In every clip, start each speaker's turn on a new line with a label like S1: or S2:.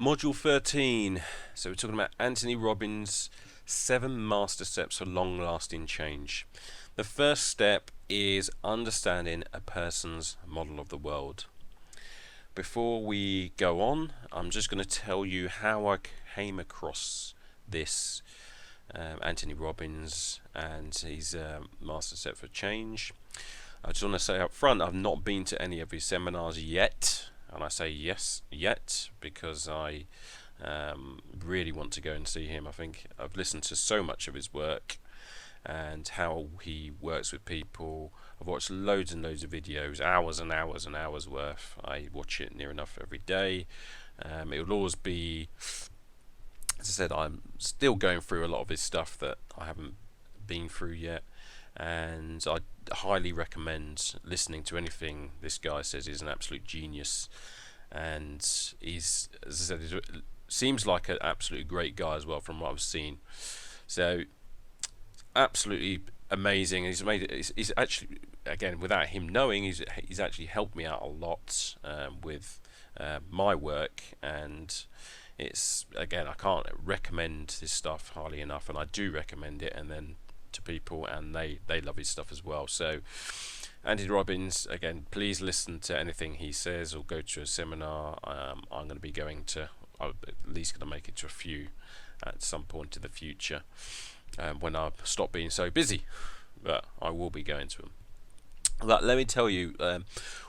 S1: Module 13. So we're talking about Anthony Robbins' 7 master steps for long-lasting change. The first step is understanding a person's model of the world. Before we go on, I'm just going to tell you how I came across this Anthony Robbins and his master step for change. I just want to say up front, I've not been to any of his seminars yet. And I say yes, yet, because I really want to go and see him. I think I've listened to so much of his work and how he works with people. I've watched loads and loads of videos, hours and hours and hours worth. I watch it near enough every day. It will always be, as I said, I'm still going through a lot of his stuff that I haven't been through yet. And I highly recommend listening to anything this guy says. He's an absolute genius, and he's, as I said, he seems like an absolutely great guy as well from what I've seen. So absolutely amazing. He's actually, again, without him knowing, he's actually helped me out a lot with my work, and it's, again, I can't recommend this stuff highly enough, and I do recommend it, and then to people, and they love his stuff as well. So Anthony Robbins, again, please listen to anything he says or go to a seminar. I'm going to be going to, I'm at least going to make it to a few at some point in the future when I stop being so busy, but I will be going to them. But let me tell you,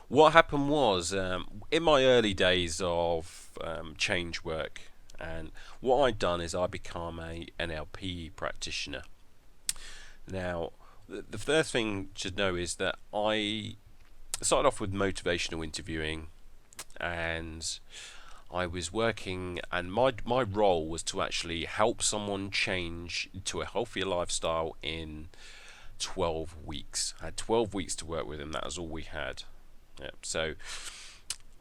S1: what happened was, in my early days of change work, and what I'd done is I become a NLP practitioner. Now, the first thing to know is that I started off with motivational interviewing, and I was working, and my role was to actually help someone change to a healthier lifestyle in 12 weeks. I had 12 weeks to work with him. That was all we had. Yeah, so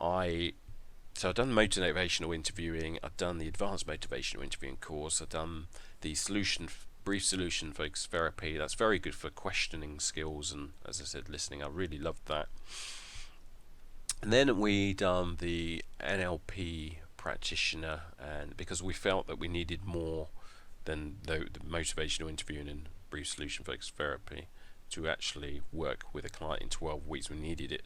S1: I've done motivational interviewing. I've done the advanced motivational interviewing course. I've done the brief solution focused therapy. That's very good for questioning skills, and as I said, listening. I really loved that. And then we done the NLP practitioner, and because we felt that we needed more than the motivational interviewing and brief solution focused therapy to actually work with a client in 12 weeks, we needed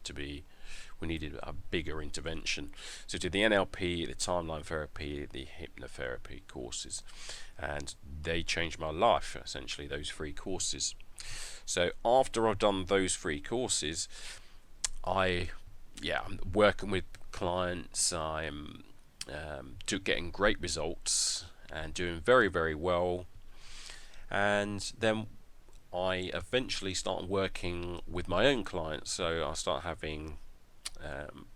S1: a bigger intervention. So to the NLP, the timeline therapy, the hypnotherapy courses, and they changed my life, essentially, those 3 courses. So after I've done those 3 courses, I'm working with clients. I'm getting great results and doing very, very well. And then I eventually started working with my own clients. So I start having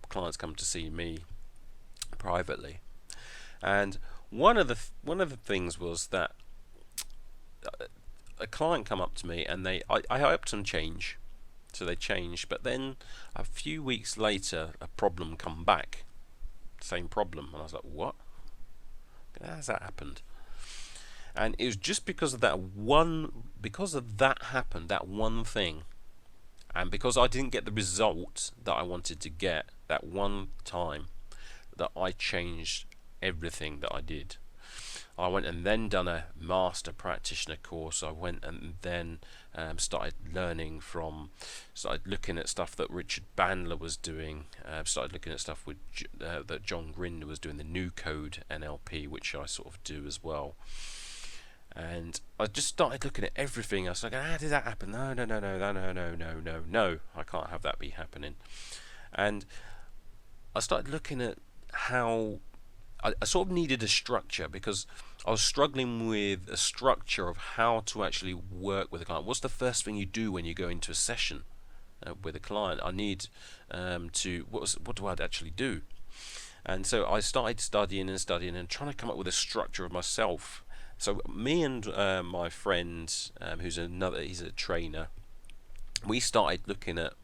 S1: clients come to see me privately, and one of the things was that a client come up to me, and I helped them change. So they changed, but then a few weeks later a problem come back, same problem, and I was like, what? How has that happened? And it was just because of that happened, that one thing, and because I didn't get the result that I wanted to get that one time, that I changed everything that I did. I went and then done a master practitioner course. I went and then started looking at stuff that Richard Bandler was doing. Started looking at stuff that John Grinder was doing, the New Code NLP, which I sort of do as well. And I just started looking at everything. I was like, how did that happen? No, I can't have that be happening. And I started looking at how I sort of needed a structure, because I was struggling with a structure of how to actually work with a client. What's the first thing you do when you go into a session with a client? I need what do I actually do? And so I started studying and trying to come up with a structure of myself. So me and my friend, he's a trainer, we started looking at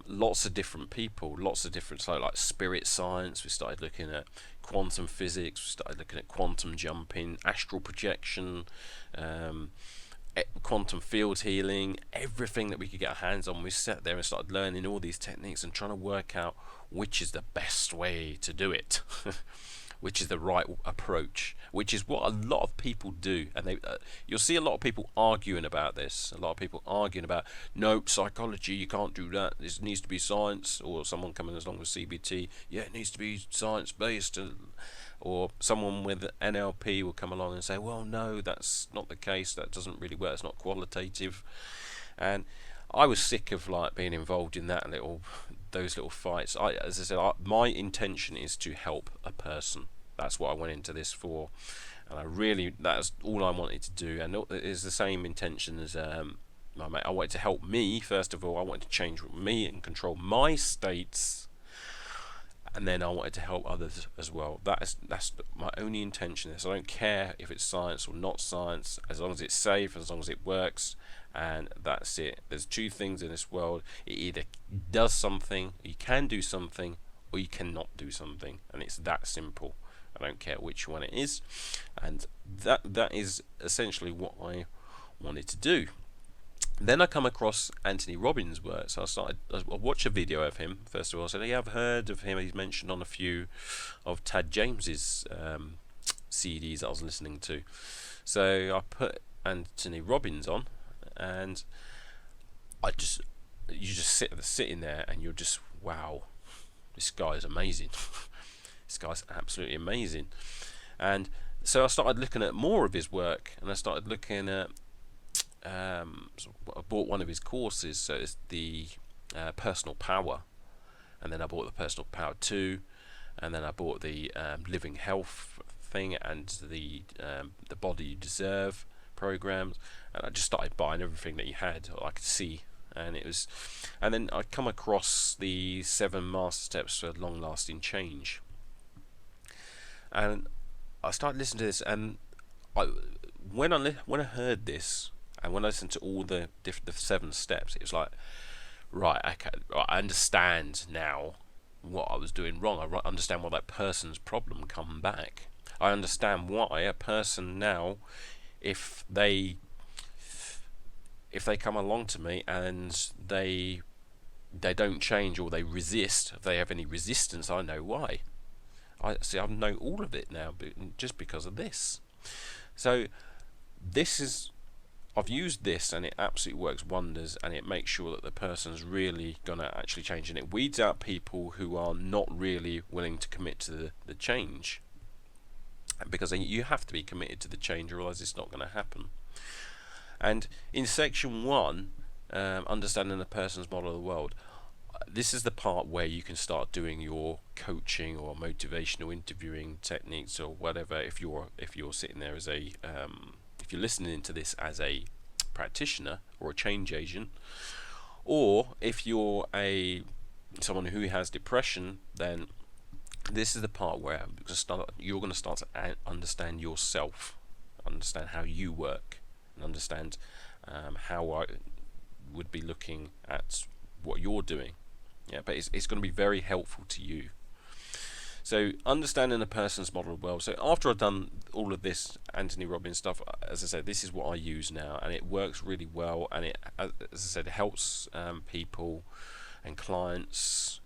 S1: lots of different people, lots of different, like spirit science. We started looking at quantum physics. We started looking at quantum jumping, astral projection, quantum field healing, everything that we could get our hands on. We sat there and started learning all these techniques and trying to work out which is the best way to do it, which is the right approach, which is what a lot of people do. And you'll see a lot of people arguing about this. A lot of people arguing about, no, psychology, you can't do that. This needs to be science. Or someone coming along with CBT, yeah, it needs to be science based. Or someone with NLP will come along and say, well, no, that's not the case. That doesn't really work. It's not qualitative. And I was sick of like being involved in those little fights. As I said, my intention is to help a person. That's what I went into this for, and that's all I wanted to do. And it is the same intention as my mate. I wanted to help me first of all. I wanted to change me and control my states, and then I wanted to help others as well. That's my only intention. I don't care if it's science or not science, as long as it's safe, as long as it works, and that's it. There's two things in this world: it either does something, you can do something, or you cannot do something, and it's that simple. I don't care which one it is, and that is essentially what I wanted to do. Then I come across Anthony Robbins' work, so I watched a video of him. First of all, I said, yeah, I've heard of him. He's mentioned on a few of Tad James's CDs I was listening to. So I put Anthony Robbins on, and you just sitting there, and you're just, wow, this guy is amazing. This guy's absolutely amazing. And so I started looking at more of his work, and I started looking at I bought one of his courses, so it's the Personal Power, and then I bought the Personal Power 2, and then I bought the Living Health thing and the Body You Deserve programs, and I just started buying everything that he had, or I could see. And then I come across the 7 Master Steps for Long-Lasting Change, and I started listening to this, and when I heard this, and when I listened to all the 7 steps, it was like, right, okay, I understand now what I was doing wrong. I understand why that person's problem come back. I understand why a person now, if they come along to me and they don't change, or they resist, if they have any resistance, I know why. I know all of it now, just because of this. So I've used this, and it absolutely works wonders, and it makes sure that the person's really gonna actually change, and it weeds out people who are not really willing to commit to the change, because you have to be committed to the change, otherwise it's not going to happen. And in section 1, understanding the person's model of the world, this is the part where you can start doing your coaching or motivational interviewing techniques or whatever. If you're sitting there as if you're listening to this as a practitioner or a change agent, or if you're someone who has depression, then this is the part where you're going to start to understand yourself, understand how you work, and understand how I would be looking at what you're doing. Yeah, but it's going to be very helpful to you. So understanding a person's model of the world. So after I've done all of this Anthony Robbins stuff, as I said, this is what I use now, and it works really well, and it, as I said, it helps people and clients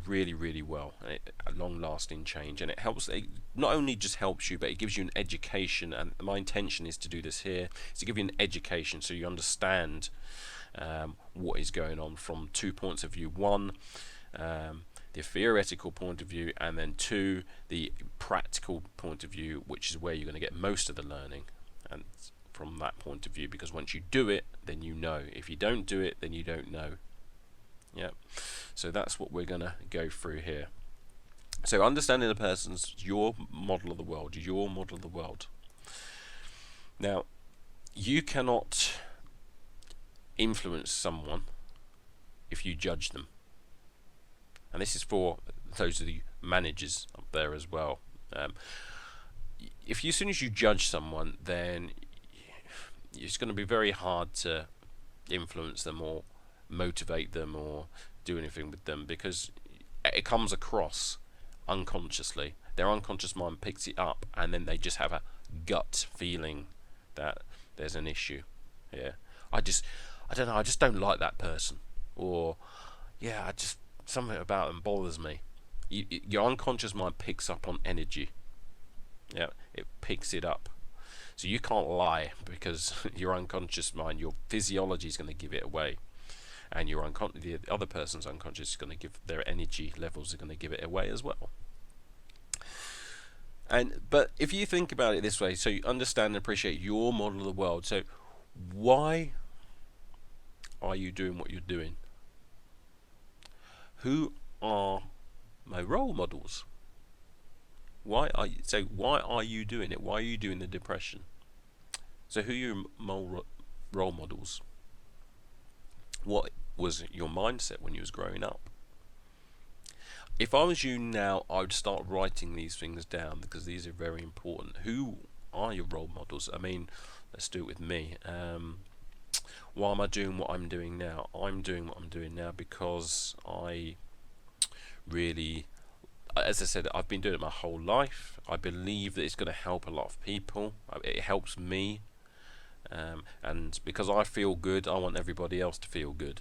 S1: really, really well, and a long-lasting change. And it not only just helps you, but it gives you an education, and my intention is to do this here, is to give you an education so you understand what is going on from 2 points of view. 1, the theoretical point of view, and then 2, the practical point of view, which is where you're going to get most of the learning, and from that point of view, because once you do it, then you know. If you don't do it, then you don't know. Yeah, so that's what we're going to go through here. So understanding the person's your model of the world, your model of the world. Now, you cannot influence someone if you judge them, and this is for those of the managers up there as well. As soon as you judge someone, then it's going to be very hard to influence them or motivate them or do anything with them, because it comes across unconsciously. Their unconscious mind picks it up, and then they just have a gut feeling that there's an issue. Yeah, I just, I don't know, I just don't like that person, or yeah, I just something about them bothers me. Your unconscious mind picks up on energy. Yeah, it picks it up. So you can't lie because your unconscious mind, your physiology is going to give it away, and the other person's unconscious is going to give their energy levels are going to give it away as well. But if you think about it this way, so you understand and appreciate your model of the world. So why are you doing what you're doing? Who are my role models? Why are you doing it? Why are you doing the depression? So who are your role models? What was your mindset when you was growing up? If I was you now, I would start writing these things down because these are very important. Who are your role models? I mean, let's do it with me. Why am I doing what I'm doing now? I'm doing what I'm doing now because I really, as I said, I've been doing it my whole life. I believe that it's going to help a lot of people. It helps me, and because I feel good, I want everybody else to feel good.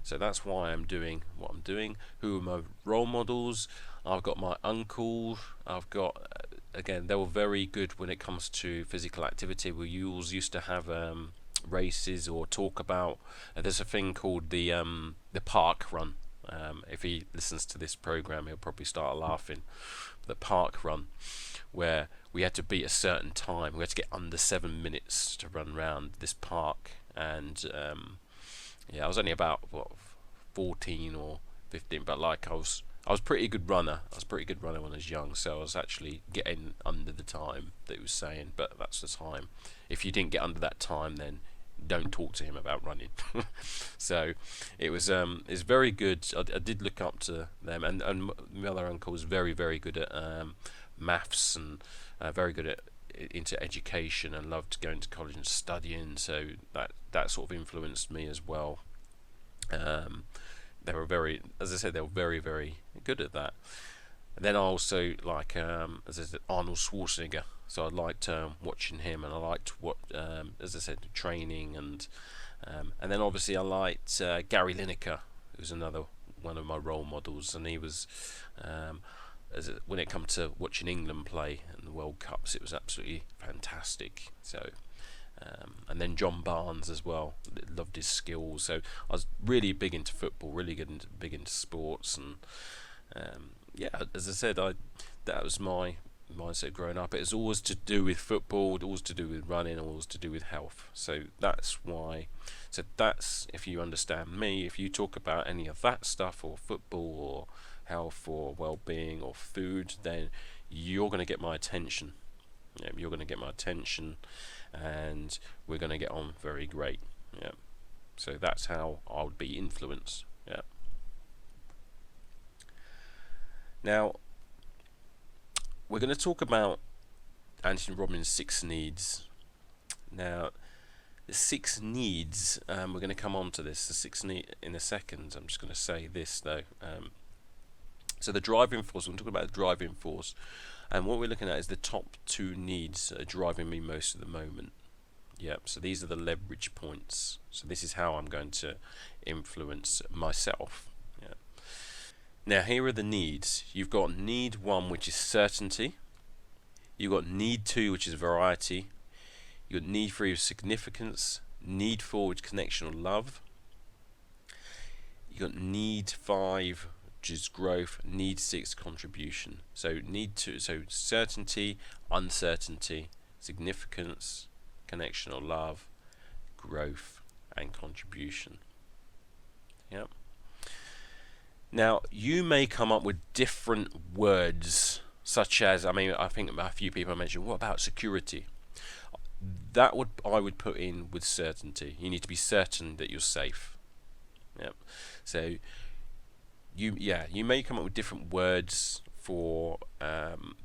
S1: So that's why I'm doing what I'm doing. Who are my role models? I've got my uncle. I've got, again, they were very good when it comes to physical activity. We always used to have races or talk about. There's a thing called the park run. If he listens to this program, he'll probably start laughing. The park run, where we had to beat a certain time. We had to get under 7 minutes to run around this park, and yeah, I was only about 14 or 15, but like I was pretty good runner. I was a pretty good runner when I was young, so I was actually getting under the time that he was saying. But that's the time. If you didn't get under that time, then don't talk to him about running. So it was very good. I did look up to them, and my other uncle was very good at maths and very good at into education and loved going to college and studying. So that sort of influenced me as well. They were very, as I said, they were very good at that. And then I also like, as I said, Arnold Schwarzenegger. So I liked watching him, and I liked what, as I said, training, and then obviously I liked Gary Lineker, who's another one of my role models, and he was, when it comes to watching England play in the World Cups, it was absolutely fantastic. So. And then John Barnes as well, loved his skills. So I was really big into football, really big into sports, and yeah, as I said, that was my mindset growing up. It was always to do with football, always to do with running, always to do with health. So that's why. So that's, if you understand me, if you talk about any of that stuff, or football, or health, or well-being, or food, then you're going to get my attention. Yeah, you're going to get my attention, and we're going to get on very great. Yeah. So that's how I would be influenced. Yeah. Now, we're going to talk about Anthony Robbins' 6 needs. Now, the 6 needs, we're going to come on to this, the 6 need in a second. I'm just going to say this though. So the driving force, we're talking about the driving force, and what we're looking at is the top 2 needs that are driving me most at the moment. Yep, so these are the leverage points. So this is how I'm going to influence myself. Yep. Now here are the needs. You've got need 1, which is certainty. You've got need 2, which is variety. You've got need 3, which is significance. Need 4, which is connection or love. You've got need 5, which is growth. Need 6, contribution. So need 2, so certainty, uncertainty, significance, connection or love, growth, and contribution. Yep. Now you may come up with different words, such as, I think a few people mentioned, what about security? That I would put in with certainty. You need to be certain that you're safe. Yep. So you may come up with different words for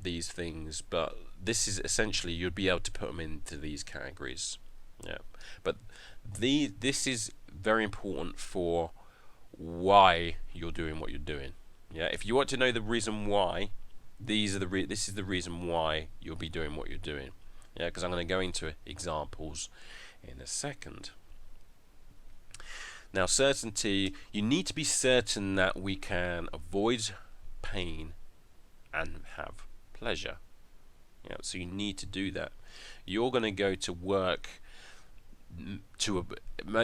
S1: these things, but this is essentially, you'd be able to put them into these categories. Yeah, but this is very important for why you're doing what you're doing. Yeah, if you want to know the reason why, this is the reason why you'll be doing what you're doing. Yeah, because I'm going to go into examples in a second. Now, certainty, you need to be certain that we can avoid pain and have pleasure. So you need to do that. You're going to go to work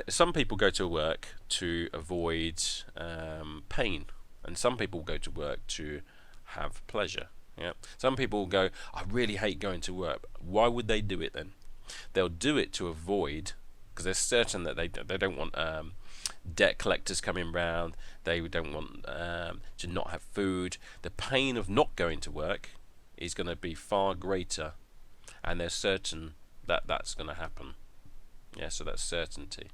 S1: some people go to work to avoid pain, and some people go to work to have pleasure. Some people go, I really hate going to work. Why would they do it then? They'll do it to avoid, because they're certain that they don't want debt collectors coming round. They don't want to not have food. The pain of not going to work is going to be far greater, and they're certain that that's going to happen. So that's certainty.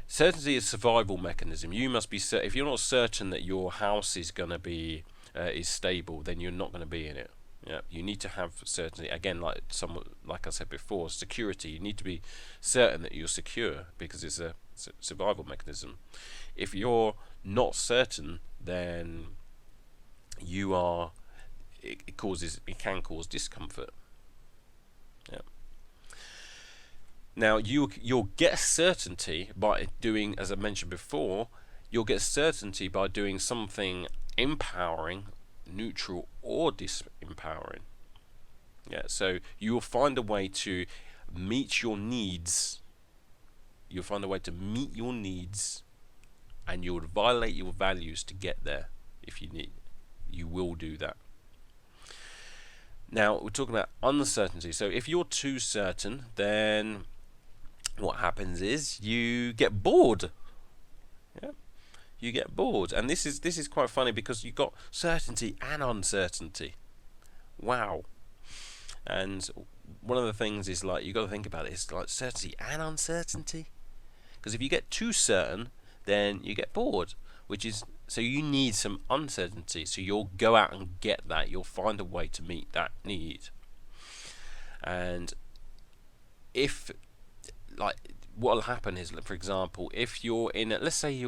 S1: Certainty is a survival mechanism. You must be if you're not certain that your house is going to be is stable, then you're not going to be in it. You need to have certainty. Again, like I said before, security. You need to be certain that you're secure, because it's a survival mechanism. If you're not certain, then it can cause discomfort. Now you'll get certainty by doing, as I mentioned before, you'll get certainty by doing something empowering, neutral, or disempowering. So you will find a way to meet your needs. You'll find a way to meet your needs, and you would violate your values to get there. If you need, you will do that. Now we're talking about uncertainty. So if you're too certain, then what happens is you get bored. You get bored, and this is quite funny, because you've got certainty and uncertainty. Wow. And one of the things is, like, you've got to think about it, it's like certainty and uncertainty, because if you get too certain, then you get bored, so you need some uncertainty. So you'll go out and get that. You'll find a way to meet that need. And if, like, what'll happen is, for example, if you're in let's say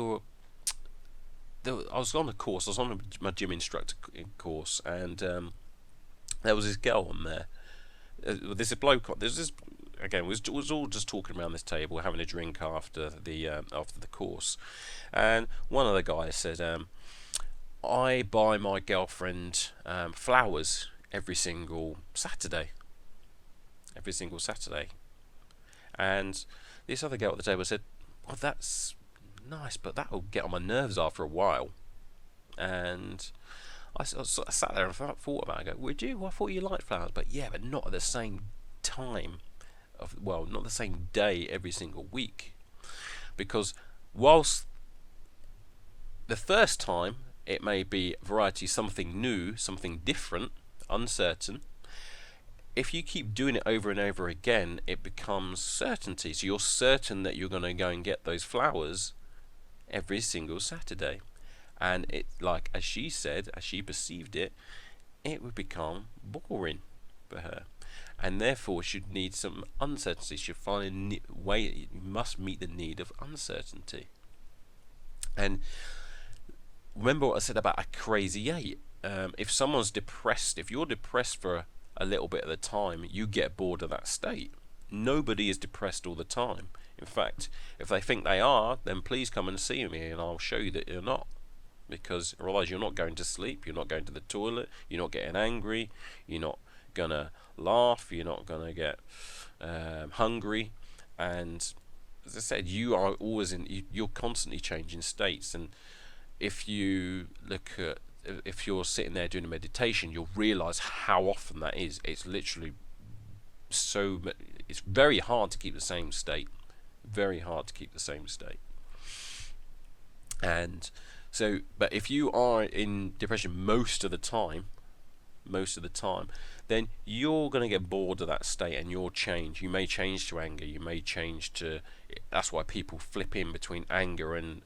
S1: I was on a course, I was on my gym instructor course, and there was this girl on there. There's a bloke. There's this, again, we was all just talking around this table, having a drink after the course, and one of the guys said, I buy my girlfriend flowers every single Saturday. And this other girl at the table said, well, that's nice, but that'll get on my nerves after a while. And I sat there and thought about it. I go, would you? Well, I thought you liked flowers, but not at the same time. Not the same day every single week. Because whilst the first time it may be variety, something new, something different, uncertain, if you keep doing it over and over again, it becomes certainty. So you're certain that you're going to go and get those flowers every single Saturday. And it, like, as she said, as she perceived it, it would become boring for her. And therefore should need some uncertainty. Should find a way. You must meet the need of uncertainty. And remember what I said about a crazy eight. If someone's depressed, if you're depressed for a little bit at the time, you get bored of that state. Nobody is depressed all the time. In fact, if they think they are, then please come and see me, and I'll show you that you're not. Because otherwise you're not going to sleep, you're not going to the toilet, you're not getting angry, you're not gonna laugh, you're not gonna get hungry, and as I said, you are always you're constantly changing states. And if you look at, if you're sitting there doing a meditation, you'll realize how often that is. It's literally it's very hard to keep the same state, and so, but if you are in depression most of the time, then you're going to get bored of that state, and you'll change. You may change to anger. You may change to. That's why people flip in between anger and,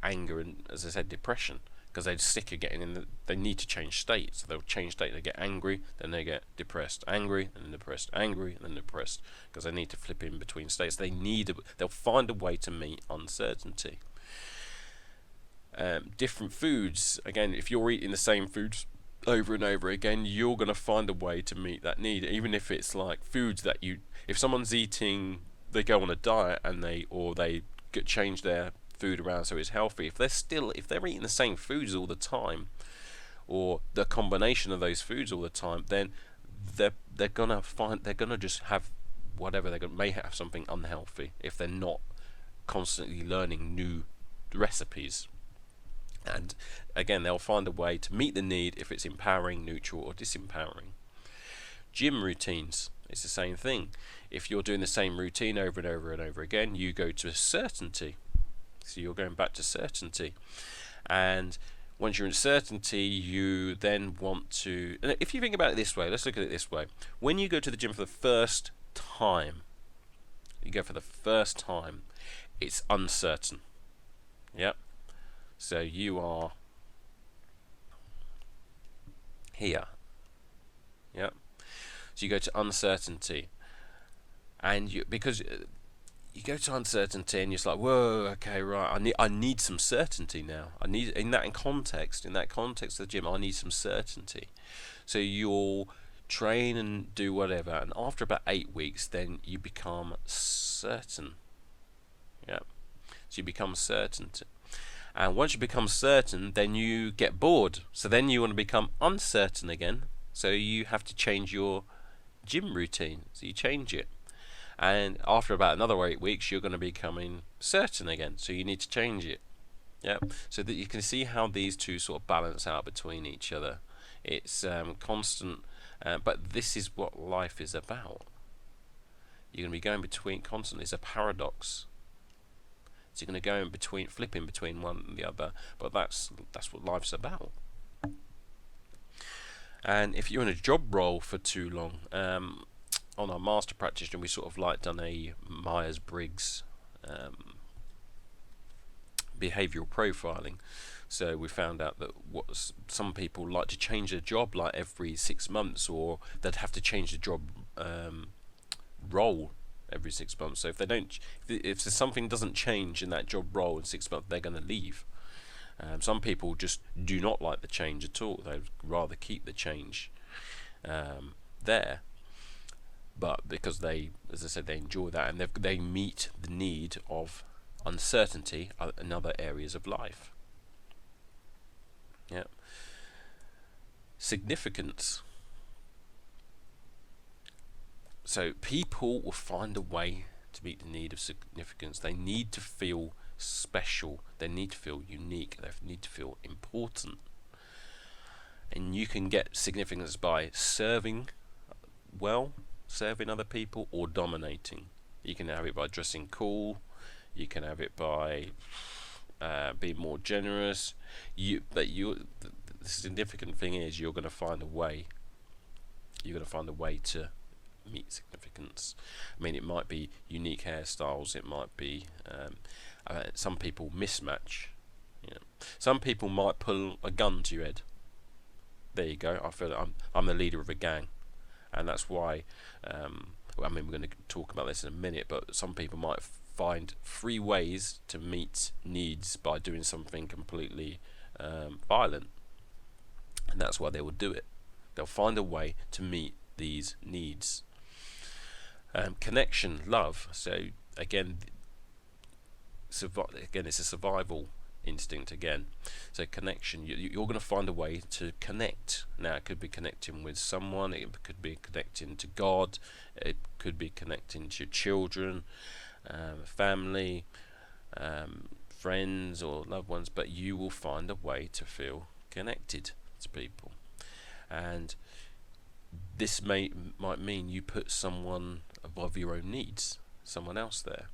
S1: as I said, depression, because they're sick of getting in. They need to change state, so they'll change state. They get angry, then they get depressed. Angry, and then depressed. Angry, and then depressed, because they need to flip in between states. They'll find a way to meet uncertainty. Different foods. Again, if you're eating the same foods over and over again, you're going to find a way to meet that need. Even if it's like foods that if someone's eating, they go on a diet and they change their food around so it's healthy. If they're eating the same foods all the time, or the combination of those foods all the time, then they're gonna just have whatever. May have something unhealthy if they're not constantly learning new recipes. And again, they'll find a way to meet the need if it's empowering, neutral, or disempowering. Gym routines, it's the same thing. If you're doing the same routine over and over and over again, you go to certainty. So you're going back to certainty. And once you're in certainty, you then want to... And if you think about it this way, let's look at it this way. When you go to the gym for the first time, it's uncertain. Yep. So you are here. Yep. So you go to uncertainty, and because you go to uncertainty, and you're just like, whoa, okay, right. I need some certainty now. In that context of the gym, I need some certainty. So you'll train and do whatever, and after about 8 weeks, then you become certain. Yep. So you become certain. And once you become certain, then you get bored. So then you want to become uncertain again. So you have to change your gym routine. So you change it. And after about another 8 weeks, you're going to be becoming certain again. So you need to change it. Yeah. So that you can see how these two sort of balance out between each other. It's constant. But this is what life is about. You're going to be going between constantly. It's a paradox. So you're going to go in between, flipping between one and the other, but that's what life's about. And if you're in a job role for too long, on our master practitioner, we sort of done a Myers-Briggs behavioural profiling. So we found out that some people like to change their job like every 6 months, or they'd have to change the job role every 6 months. So if something doesn't change in that job role in 6 months, they're going to leave. Some people just do not like the change at all. They'd rather keep the change there. But because as I said, they enjoy that, and they meet the need of uncertainty in other areas of life. Yeah. Significance. So people will find a way to meet the need of significance. They need to feel special. They need to feel unique. They need to feel important. And you can get significance by serving well, serving other people, or dominating. You can have it by dressing cool. You can have it by being more generous. The significant thing is you're going to find a way. You're going to find a way to meet significance. I mean, it might be unique hairstyles. It might be some people mismatch. You know. Some people might pull a gun to your head. There you go. I feel like I'm the leader of a gang, and that's why. I mean, we're going to talk about this in a minute, but some people might find 3 ways to meet needs by doing something completely violent, and that's why they will do it. They'll find a way to meet these needs. Connection, love. So again, it's a survival instinct again. So connection, you're going to find a way to connect. Now, it could be connecting with someone, it could be connecting to God, it could be connecting to your children, family, friends, or loved ones, but you will find a way to feel connected to people. And this might mean you put someone above your own needs, someone else there.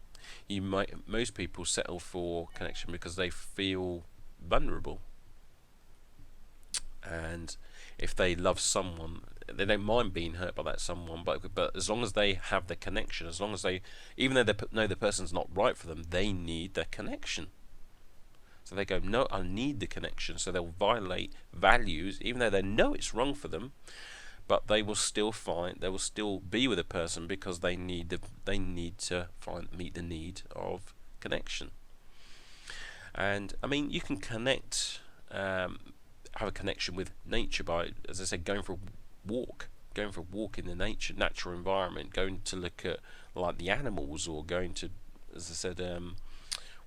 S1: Most people settle for connection because they feel vulnerable, and if they love someone, they don't mind being hurt by that someone. But as long as they have the connection, as long as even though they know the person's not right for them, they need the connection. So they go, no, I need the connection. So they'll violate values, even though they know it's wrong for them. But they will still be with a person because they need to meet the need of connection. And I mean, you can connect have a connection with nature by, as I said, going for a walk in the natural environment, going to look at like the animals, or going to, as I said,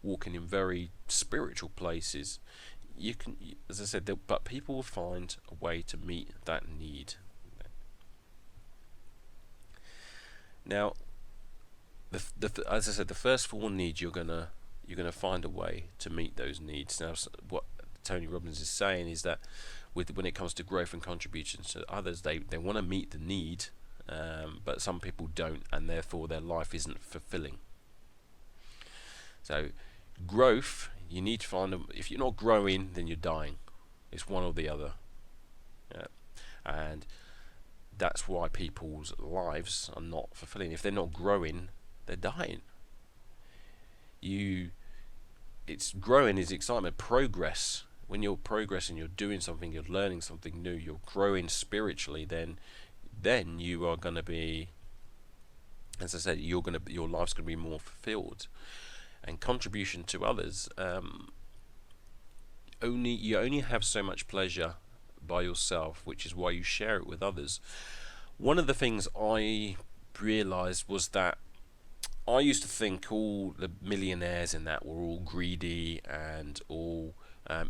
S1: walking in very spiritual places. You can, as I said, but people will find a way to meet that need. Now, as I said, the first four needs, you're gonna find a way to meet those needs. Now, what Tony Robbins is saying is that when it comes to growth and contributions to others, they want to meet the need, but some people don't, and therefore their life isn't fulfilling. So growth, you need to find them. If you're not growing, then you're dying. It's one or the other. Yeah. And that's why people's lives are not fulfilling. If they're not growing, they're dying. It's growing is excitement, progress. When you're progressing, you're doing something, you're learning something new, you're growing spiritually, then you are going to be, as I said, your life's going to be more fulfilled. And contribution to others, you only have so much pleasure by yourself, which is why you share it with others. One of the things I realized was that I used to think all the millionaires in that were all greedy and all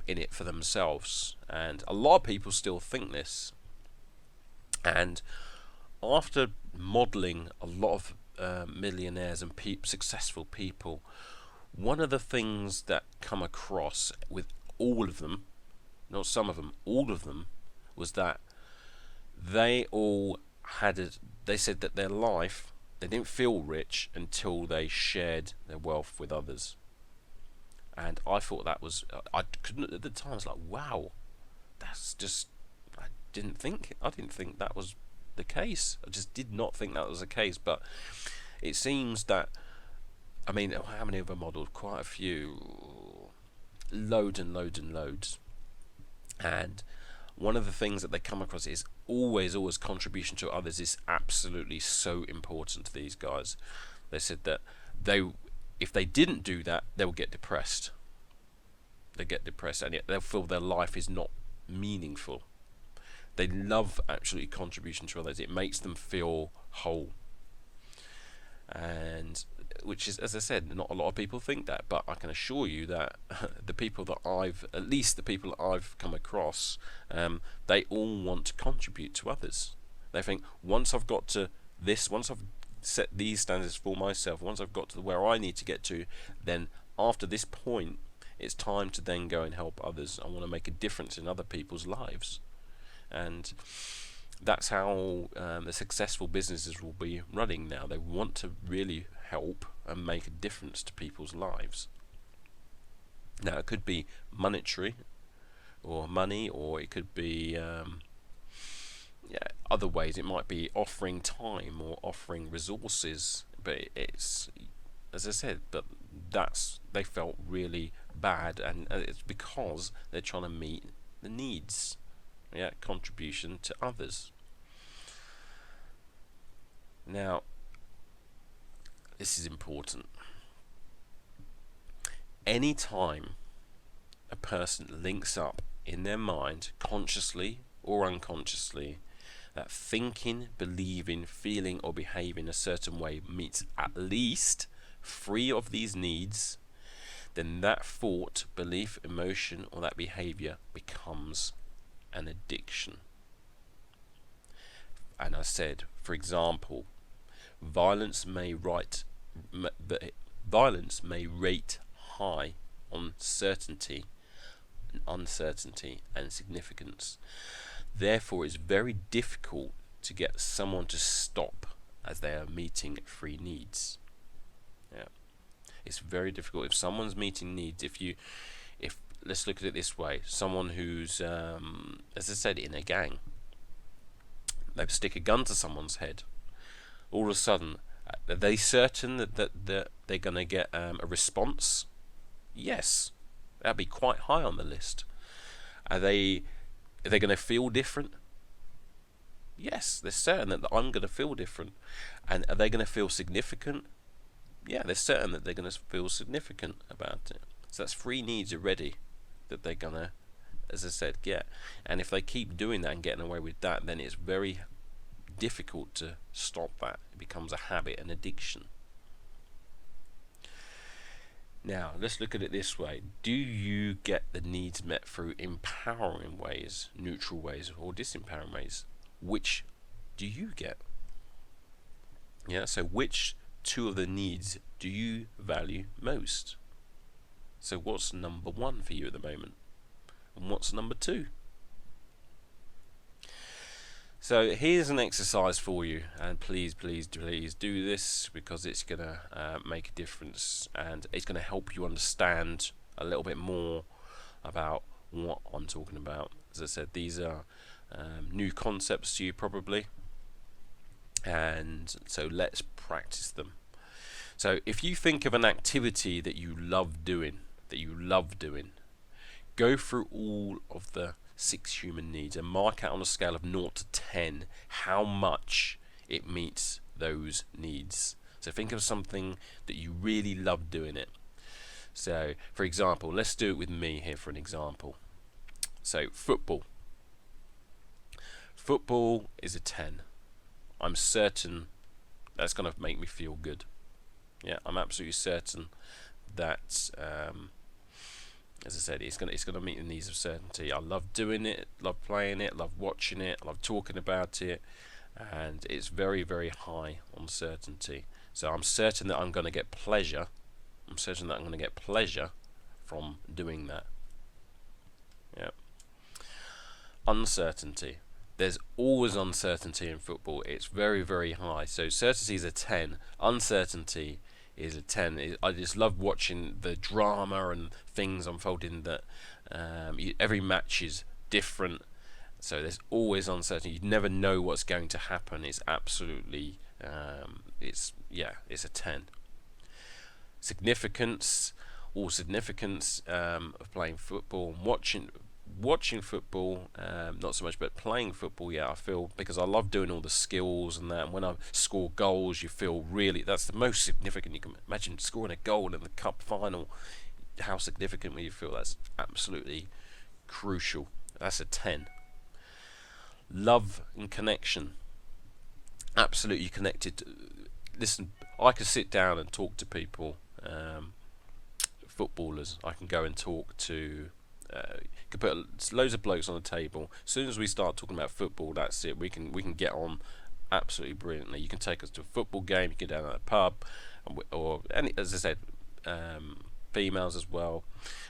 S1: in it for themselves, and a lot of people still think this. And after modeling a lot of millionaires and successful people, one of the things that come across with all of them, not some of them, all of them, was that they all they said that their life, they didn't feel rich until they shared their wealth with others. And I thought that was, I couldn't at the time. I was like, wow, that's just, I didn't think that was the case. I just did not think that was the case. But it seems that, I mean, how many of them modeled? Quite a few, loads and loads and loads. And one of the things that they come across is always contribution to others is absolutely so important to these guys. They said that if they didn't do that, they will get depressed. They get depressed, and yet they'll feel their life is not meaningful. They love actually contribution to others. It makes them feel whole. And which is, as I said, not a lot of people think that, but I can assure you that the people that at least the people that I've come across, they all want to contribute to others. They think, once I've got to this, once I've set these standards for myself, once I've got to where I need to get to, then after this point, it's time to then go and help others. I want to make a difference in other people's lives. And that's how the successful businesses will be running now. They want to really help and make a difference to people's lives. Now, it could be monetary or money, or it could be other ways. It might be offering time or offering resources, but it's, as I said, but they felt really bad, and it's because they're trying to meet the needs. Contribution to others. Now, this is important. Any time a person links up in their mind, consciously or unconsciously, that thinking, believing, feeling or behaving a certain way meets at least 3 of these needs, then that thought, belief, emotion or that behavior becomes an addiction. And I said, for example, violence may rate high on certainty, uncertainty and significance. Therefore, it's very difficult to get someone to stop as they are meeting 3 needs. It's very difficult if someone's meeting needs. If let's look at it this way: someone who's, as I said, in a gang, they stick a gun to someone's head. All of a sudden, are they certain that they're going to get a response? Yes, that'd be quite high on the list. Are they going to feel different? Yes, they're certain that I'm going to feel different. And are they going to feel significant? Yeah, they're certain that they're going to feel significant about it. So that's 3 needs already that they're going to as I said, get. And if they keep doing that and getting away with that, then it's very difficult to stop that. It becomes a habit, an addiction. Now, let's look at it this way. Do you get the needs met through empowering ways, neutral ways, or disempowering ways? Which do you get? Yeah, so which two of the needs do you value most? So what's number one for you at the moment? And what's number two? So here's an exercise for you, and please do this, because it's going to make a difference, and it's going to help you understand a little bit more about what I'm talking about. As I said, these are new concepts to you probably, and so let's practice them. So if you think of an activity that you love doing, go through all of the 6 human needs and mark out on a scale of 0 to 10 how much it meets those needs. So think of something that you really love doing it. So for example, let's do it with me here for an example. So football is a 10. I'm certain that's going to make me feel good. Yeah, I'm absolutely certain that as I said, it's gonna meet the needs of certainty. I love doing it, love playing it, love watching it, love talking about it, and it's very, very high on certainty. So I'm certain that I'm going to get pleasure. From doing that. Yeah. Uncertainty. There's always uncertainty in football. It's very, very high. So certainty is a 10. Uncertainty is a 10. I just love watching the drama and things unfolding. That every match is different, so there's always uncertainty. You never know what's going to happen. It's absolutely it's a 10. Significance of playing football and watching football, not so much, but playing football, I feel, because I love doing all the skills and that, and when I score goals, you feel really, that's the most significant. You can imagine scoring a goal in the cup final, how significant you feel. That's absolutely crucial. That's a 10. Love and connection, absolutely connected. Listen, I can sit down and talk to people, footballers. I can go and talk to could put loads of blokes on the table. As soon as we start talking about football, that's it. We can get on absolutely brilliantly. You can take us to a football game. You can go down to a pub, or any, as I said, females as well.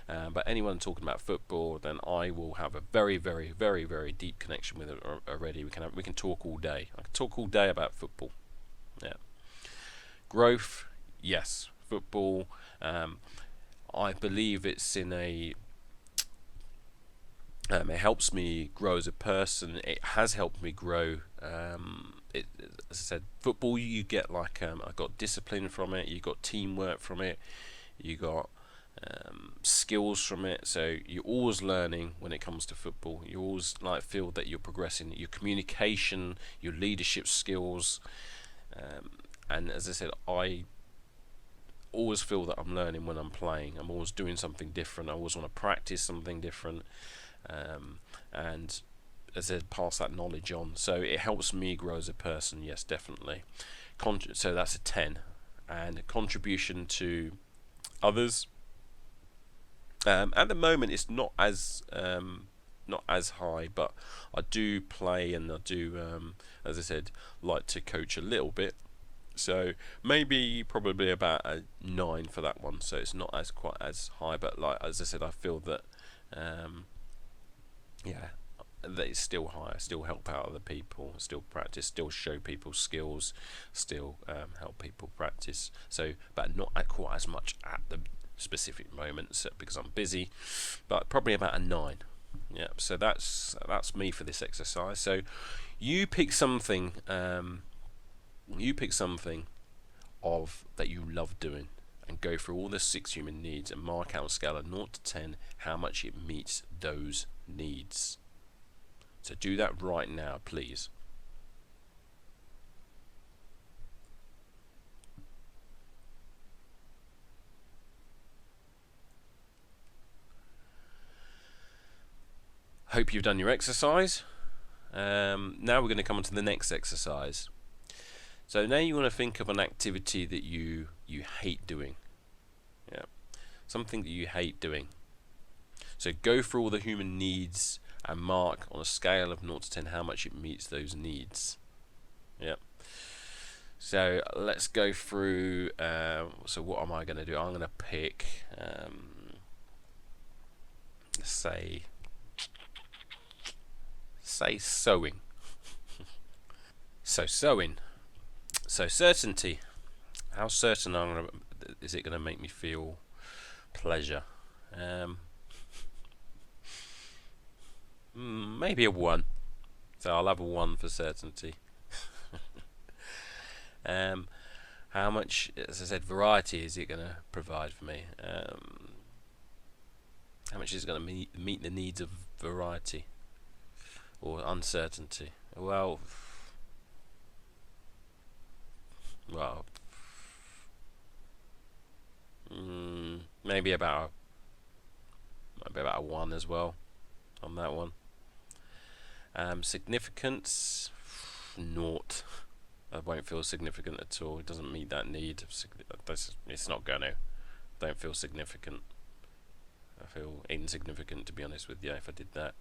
S1: But anyone talking about football, then I will have a very, very, very, very deep connection with it already. We can talk all day. I can talk all day about football. Yeah. Growth, yes. Football. I believe it's in a. It helps me grow as a person. It has helped me grow. As I said, football, you get like I got discipline from it. You got teamwork from it. You got skills from it. So you're always learning when it comes to football. You always feel that you're progressing. Your communication, your leadership skills, and as I said, I always feel that I'm learning when I'm playing. I'm always doing something different. I always want to practice something different. And as I said, pass that knowledge on. So it helps me grow as a person. Yes, definitely. So that's a 10. And contribution to others. At the moment, it's not as high, but I do play, and I do, as I said, like to coach a little bit. So probably about a 9 for that one. So it's not quite as high, but as I said, I feel that. That is still higher, still help out other people, still practice, still show people skills, still help people practice. So, but not quite as much at the specific moments because I'm busy, but probably about a 9. Yeah, so that's me for this exercise. So you pick something, of that you love doing, and go through all the 6 human needs and mark out on a scale of 0 to 10 how much it meets those needs. So do that right now, please. Hope you've done your exercise. Now we're going to come on to the next exercise. So now you want to think of an activity that you hate doing. Yeah, something that you hate doing. So go through all the human needs and mark on a scale of 0 to 10 how much it meets those needs. Yeah. So let's go through. So what am I going to do? I'm going to pick, let's say sewing. So sewing. So certainty. How certain is it going to make me feel pleasure? Maybe a 1. So I'll have a 1 for certainty. How much, as I said, variety is it going to provide for me? How much is it going to meet the needs of variety or uncertainty? Well, maybe about a 1 as well on that one. Significance, 0. I won't feel significant at all. It doesn't meet that need. It's not going to. Don't feel significant. I feel insignificant, to be honest with you, if I did that.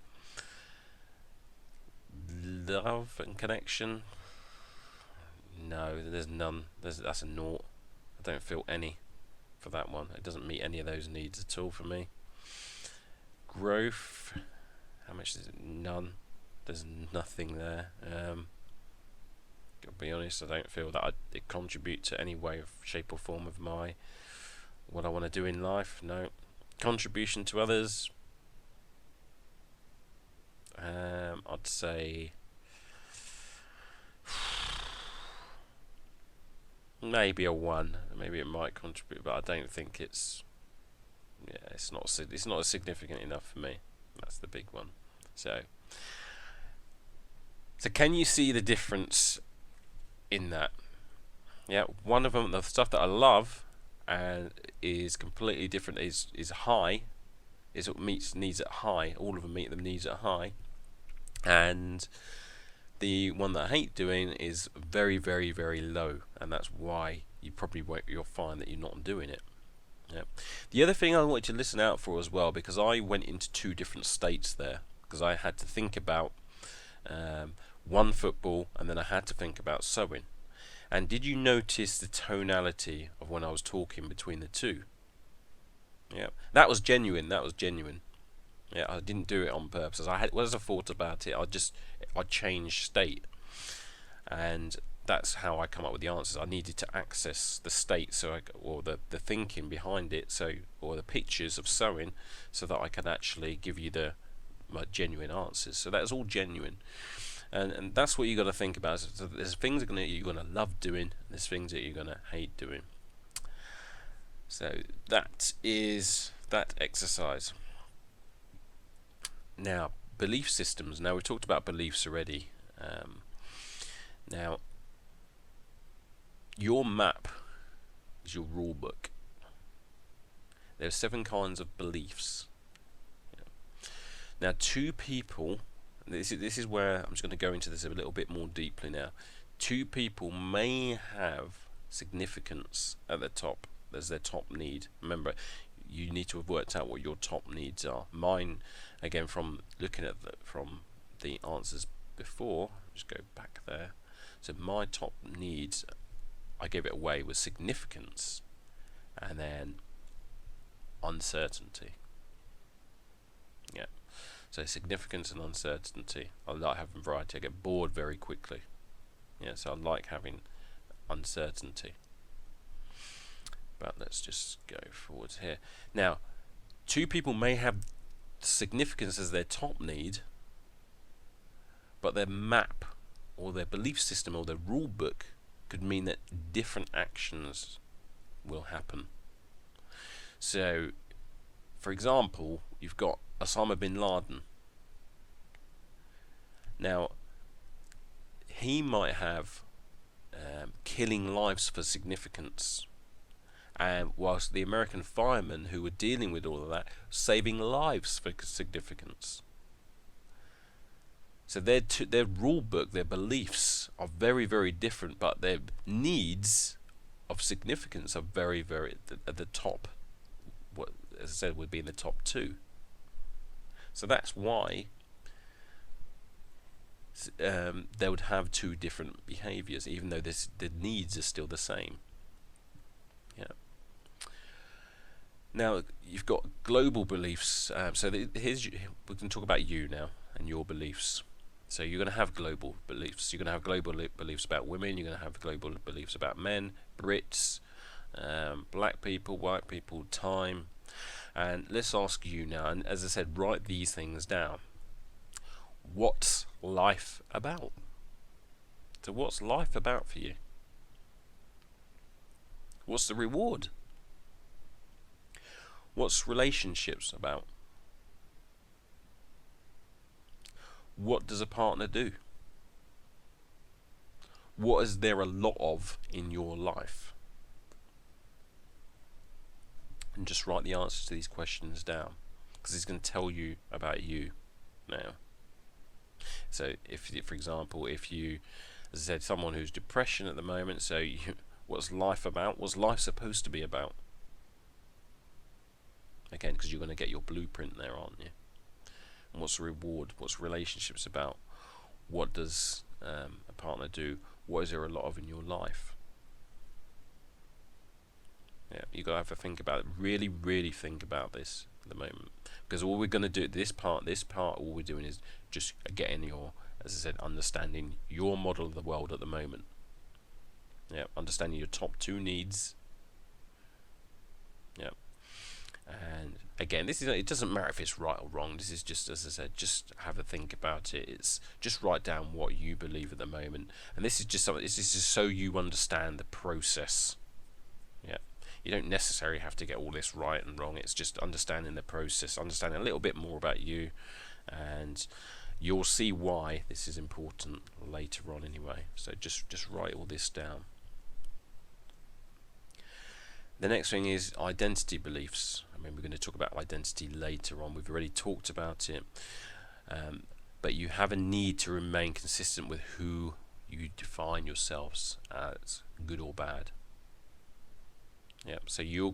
S1: Love and connection, no, there's none. That's a 0. I don't feel any for that one. It doesn't meet any of those needs at all for me. Growth, how much is it? None. There's nothing there. To be honest, I don't feel that it contribute to any way, shape or form of what I want to do in life. No. Contribution to others, I'd say maybe a 1. Maybe it might contribute, but I don't think it's not significant enough for me. That's the big one. So can you see the difference in that? Yeah, one of them, the stuff that I love and is completely different, is high, is what meets needs at high. All of them meet the needs at high, and the one that I hate doing is very, very, very low, and that's why you'll find that you're not doing it. Yeah. The other thing I want you to listen out for as well, because I went into 2 different states there, because I had to think about one football, and then I had to think about sewing. And did you notice the tonality of when I was talking between the 2? Yeah, that was genuine. Yeah, I didn't do it on purpose. As I thought about it, I changed state, and that's how I come up with the answers. I needed to access the state, or the thinking behind it, or the pictures of sewing, so that I can actually give you my genuine answers. So that's all genuine. And that's what you got to think about. So there's things you're gonna love doing, and there's things that you're gonna hate doing. So that is that exercise. Now, belief systems. Now, we talked about beliefs already. Now, your map is your rule book. There are 7 kinds of beliefs. Now, 2 people. This is where I'm just going to go into this a little bit more deeply now. 2 people may have significance at the top. There's their top need. Remember, you need to have worked out what your top needs are. Mine, again, from looking at from the answers before, just go back there. So my top needs, I gave it away, was significance, and then uncertainty. Yeah. So significance and uncertainty. I like having variety. I get bored very quickly. Yeah, so I like having uncertainty. But let's just go forward here. Now, 2 people may have significance as their top need, but their map or their belief system or their rule book could mean that different actions will happen. So, for example, you've got Osama bin Laden. Now, he might have killing lives for significance, and whilst the American firemen who were dealing with all of that, saving lives for significance. So their rule book, their beliefs are very, very different, but their needs of significance are very, very at the top. What, as I said, would be in the top two. So that's why they would have two different behaviors, even though the needs are still the same. Yeah. Now you've got global beliefs. We can talk about you now and your beliefs. So you're going to have global beliefs. You're going to have global beliefs about women. You're going to have global beliefs about men, Brits, black people, white people, time. And let's ask you now, and as I said, write these things down. What's life about? So what's life about for you? What's the reward? What's relationships about? What does a partner do? What is there a lot of in your life? And just write the answers to these questions down, because it's going to tell you about you now. So if, for example, if you, as I said, someone who's depression at the moment, so what's life about? What's life supposed to be about? Again, because you're going to get your blueprint there, aren't you? And what's the reward? What's relationships about? What does a partner do? What is there a lot of in your life? Yeah, you got to have a think about it. Really, really think about this at the moment, because all we're going to do this part, all we're doing is just getting your, as I said, understanding your model of the world at the moment. Yeah, understanding your top two needs. Yeah. And again, it doesn't matter if it's right or wrong. This is just, as I said, just have a think about it. It's just write down what you believe at the moment, and this is just something. This is just so you understand the process. Yeah, you don't necessarily have to get all this right and wrong. It's just understanding the process, understanding a little bit more about you, and you'll see why this is important later on. Anyway, so just write all this down. The next thing is identity beliefs. I mean, we're going to talk about identity later on. We've already talked about it. But you have a need to remain consistent with who you define yourselves as, good or bad. Yeah. So you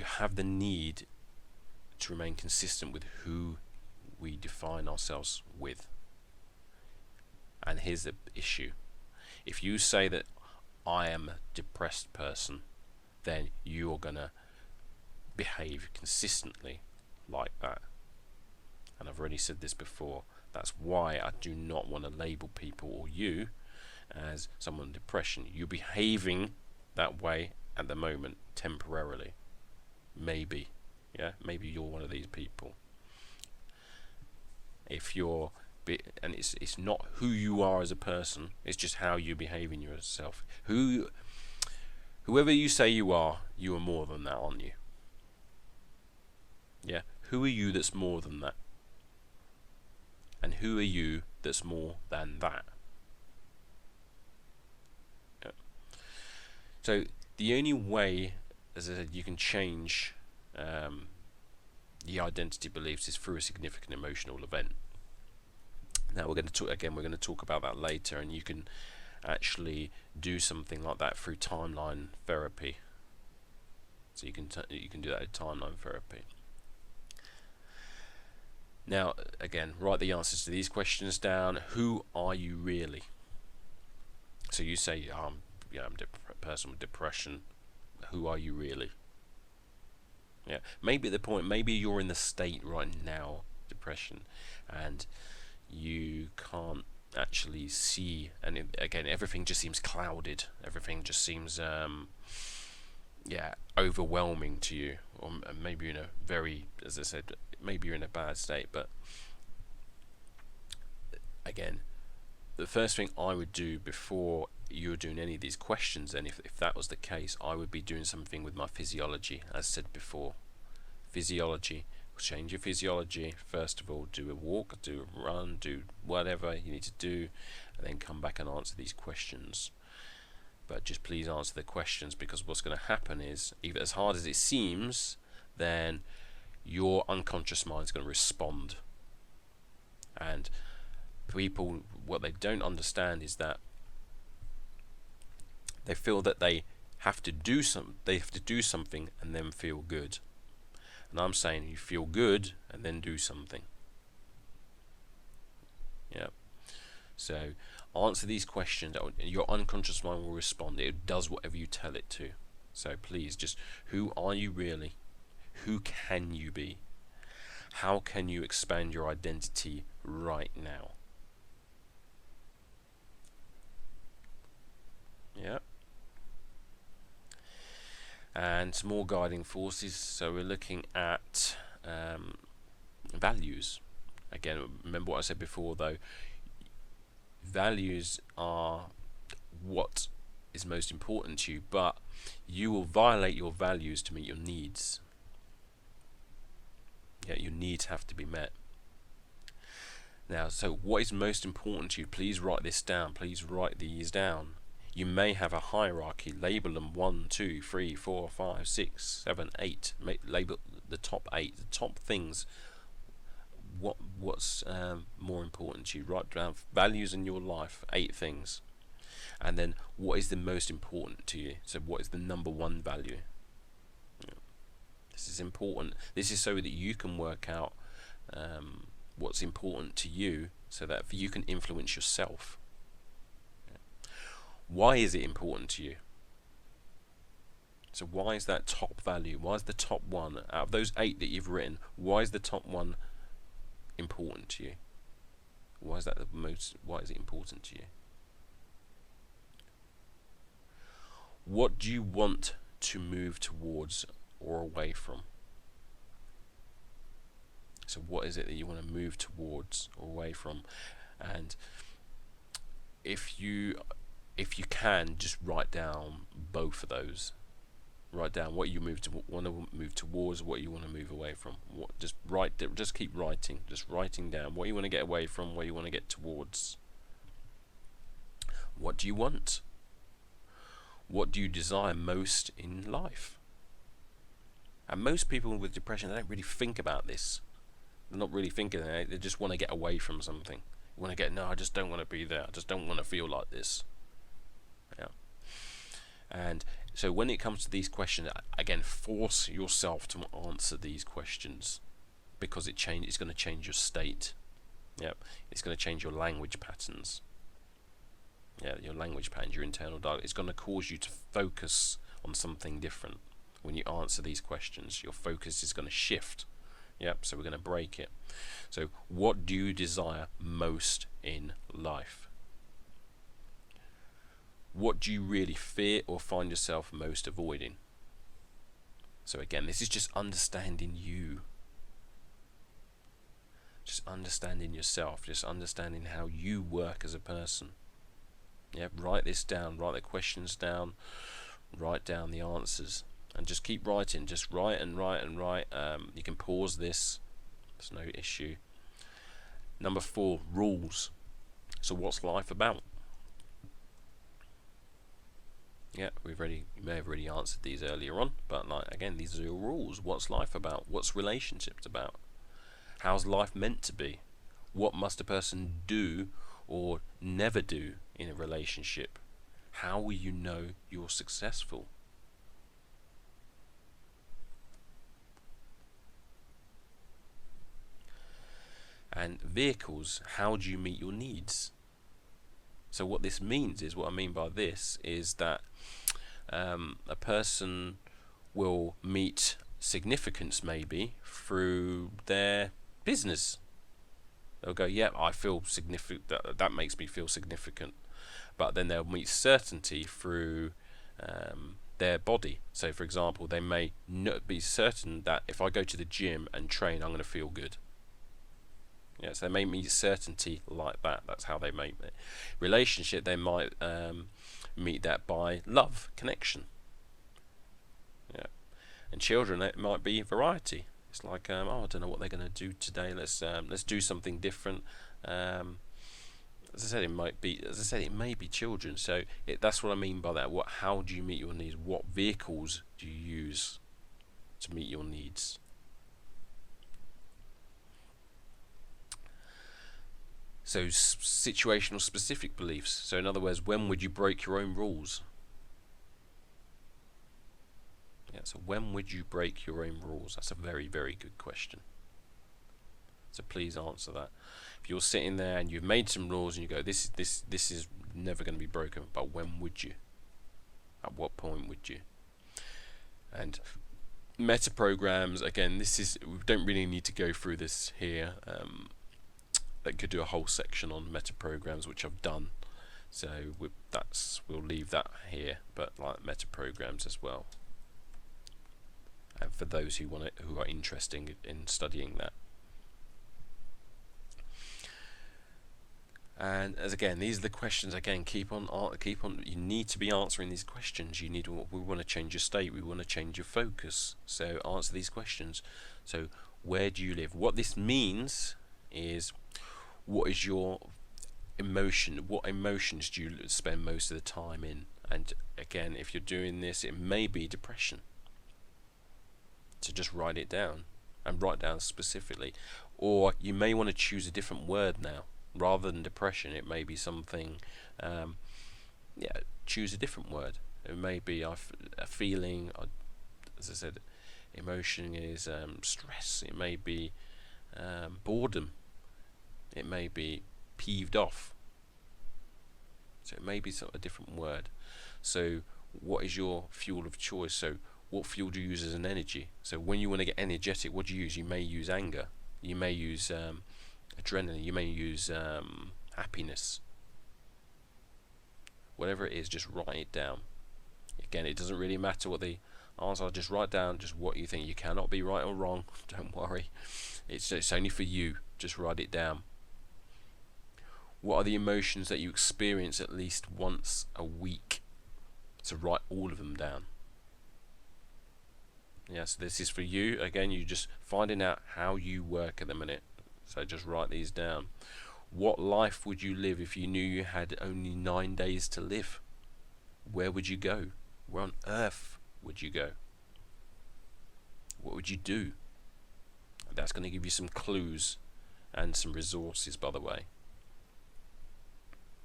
S1: have the need to remain consistent with who we define ourselves with. And here's the issue. If you say that I am a depressed person, then you're gonna behave consistently like that. And I've already said this before. That's why I do not want to label people or you as someone with depression. You're behaving that way at the moment temporarily. Maybe. Yeah, maybe you're one of these people. If you're and it's not who you are as a person, it's just how you behave in yourself. Whoever you say you are more than that, aren't you? Yeah. Who are you that's more than that? And who are you that's more than that? Yeah. So the only way, as I said, you can change the identity beliefs is through a significant emotional event. Now we're going to talk about that later, and you can actually do something like that through timeline therapy. So you can do that with timeline therapy. Now again, write the answers to these questions down. Who are you really? So you say, I'm a person with depression. Who are you really? Yeah, maybe at the point, maybe you're in the state right now, depression, and you can't actually see, and again, everything just seems clouded. Everything just seems overwhelming to you, or maybe you're in a very, as I said, maybe you're in a bad state. But again, the first thing I would do before you're doing any of these questions, and if that was the case, I would be doing something with my physiology. As said before, physiology. Change your physiology. First of all, do a walk, do a run, do whatever you need to do, and then come back and answer these questions. But just please answer the questions, because what's going to happen is, either as hard as it seems, then your unconscious mind is going to respond. And people, what they don't understand is that they feel that they have to do something and then feel good. And I'm saying you feel good and then do something. Yeah. So answer these questions. Your unconscious mind will respond. It does whatever you tell it to. So please, just, who are you really? Who can you be? How can you expand your identity right now? Yeah. And some more guiding forces. So we're looking at values. Again, remember what I said before though. Values are what is most important to you, but you will violate your values to meet your needs. Yeah, your needs have to be met. Now, so what is most important to you? Please write this down. Please write these down. You may have a hierarchy. Label them 1, 2, 3, 4, 5, 6, 7, 8. Label the top 8, the top things. What's more important to you? Write down values in your life, 8 things, and then what is the most important to you? So what is the number 1 value? Yeah. This is important. This is so that you can work out what's important to you, so that you can influence yourself. Yeah. Why is it important to you? So why is that top value? Why is the top one out of those 8 that you've written? Why is the top one important to you? Why is that the most? Why is it important to you? What do you want to move towards or away from? So what is it that you want to move towards or away from? And if you can, just write down both of those. Write down what you want to move towards, what you want to move away from. Just keep writing. Just writing down what you want to get away from, what you want to get towards. What do you want? What do you desire most in life? And most people with depression, they don't really think about this. They're not really thinking. They just want to get away from something. You want to get, no, I just don't want to be there. I just don't want to feel like this. Yeah. And so when it comes to these questions, again, force yourself to answer these questions, because it's going to change your state. Yep. It's going to change your language patterns. Yeah, your language patterns, your internal dialogue. It's going to cause you to focus on something different. When you answer these questions, your focus is going to shift. Yep, so we're going to break it. So what do you desire most in life? What do you really fear or find yourself most avoiding? So again, this is just understanding you. Just understanding yourself. Just understanding how you work as a person. Yeah, write this down. Write the questions down. Write down the answers. And just keep writing. Just write and write and write. You can pause this. There's no issue. Number 4, rules. So what's life about? Yeah, you may have already answered these earlier on, but again, these are your rules. What's life about? What's relationships about? How's life meant to be? What must a person do or never do in a relationship? How will you know you're successful? And vehicles, how do you meet your needs? So what this means is, what I mean by this is that a person will meet significance maybe through their business. They'll go, yeah, I feel significant, that makes me feel significant. But then they'll meet certainty through their body. So for example, they may not be certain that if I go to the gym and train, I'm going to feel good. Yeah, so they may meet certainty like that. That's how they make it. Relationship, they might meet that by love, connection. Yeah, and children, it might be variety. It's like, oh, I don't know what they're going to do today. Let's do something different. As I said, it may be children. So that's what I mean by that. How do you meet your needs? What vehicles do you use to meet your needs? So situational specific beliefs. So in other words, when would you break your own rules? Yeah, so when would you break your own rules? That's a very, very good question. So please answer that. If you're sitting there and you've made some rules and you go, this is never going to be broken, but when would you? At what point would you? And meta programs, again, we don't really need to go through this here. I could do a whole section on meta programs, which I've done. So we'll leave that here, but like meta programs as well. And for those who are interested in studying that. And as again, these are the questions. Again, keep on. You need to be answering these questions. We want to change your state. We want to change your focus. So answer these questions. So where do you live? What this means is, what is your emotion? What emotions do you spend most of the time in? And again, if you're doing this, it may be depression. So just write it down and write down specifically. Or you may want to choose a different word now. Rather than depression, it may be something, choose a different word. It may be a feeling, as I said, emotion is stress. It may be boredom. It may be peeved off. So it may be a different word. So what is your fuel of choice? So what fuel do you use as an energy? So when you want to get energetic, what do you use? You may use anger. You may use adrenaline. You may use happiness. Whatever it is, just write it down. Again, it doesn't really matter what the answer are. Just write down just what you think. You cannot be right or wrong. Don't worry. It's only for you. Just write it down. What are the emotions that you experience at least once a week? So write all of them down. Yeah, so this is for you. Again, you just finding out how you work at the minute. So just write these down. What life would you live if you knew you had only 9 days to live? Where would you go? Where on earth would you go? What would you do? That's going to give you some clues and some resources, by the way,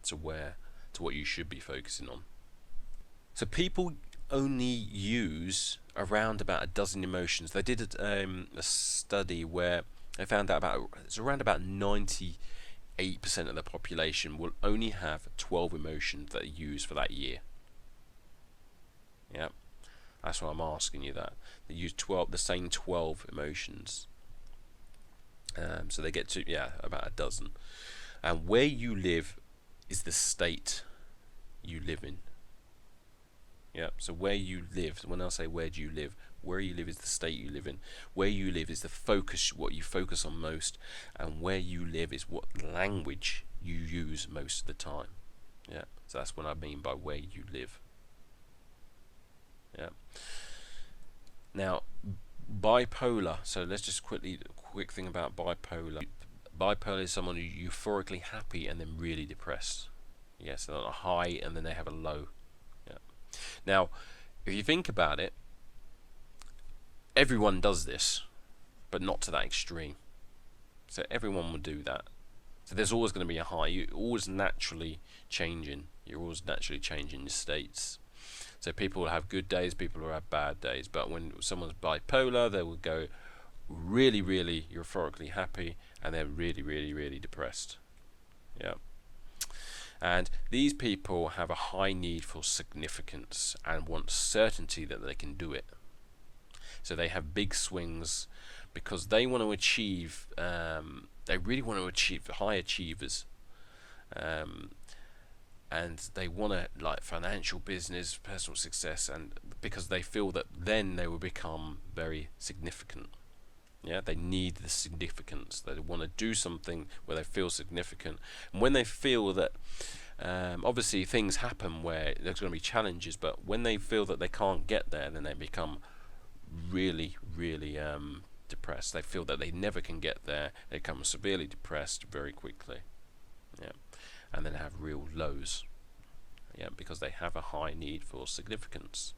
S1: to what you should be focusing on. So people only use around about a dozen emotions. They did a study where they found out it's around about 98% of the population will only have 12 emotions that are used for that year. Yeah, that's why I'm asking you that. They use the same 12 emotions. So they get to about a dozen. And where you live is the state you live in. Yeah, so where you live, when I say where do you live, where you live is the state you live in. Where you live is the focus, what you focus on most, and where you live is what language you use most of the time. Yeah, so that's what I mean by where you live. Yeah. Now, bipolar. So let's just quick thing about bipolar. Bipolar is someone who's euphorically happy and then really depressed. Yes, they're on a high and then they have a low. Yeah. Now, if you think about it, everyone does this, but not to that extreme. So everyone will do that. So there's always going to be a high. You're always naturally changing. You're always naturally changing your states. So people will have good days, people will have bad days. But when someone's bipolar, they will go really, really euphorically happy, and then really, really, really depressed. Yeah. And these people have a high need for significance and want certainty that they can do it. So they have big swings because they want to achieve, they really want to achieve, high achievers. And they want to, like, financial, business, personal success, and because they feel that then they will become very significant. Yeah, they need the significance. They want to do something where they feel significant. And when they feel that, obviously things happen where there's going to be challenges, but when they feel that they can't get there, then they become really, really depressed. They feel that they never can get there. They become severely depressed very quickly. Yeah, and then have real lows. Yeah, because they have a high need for significance.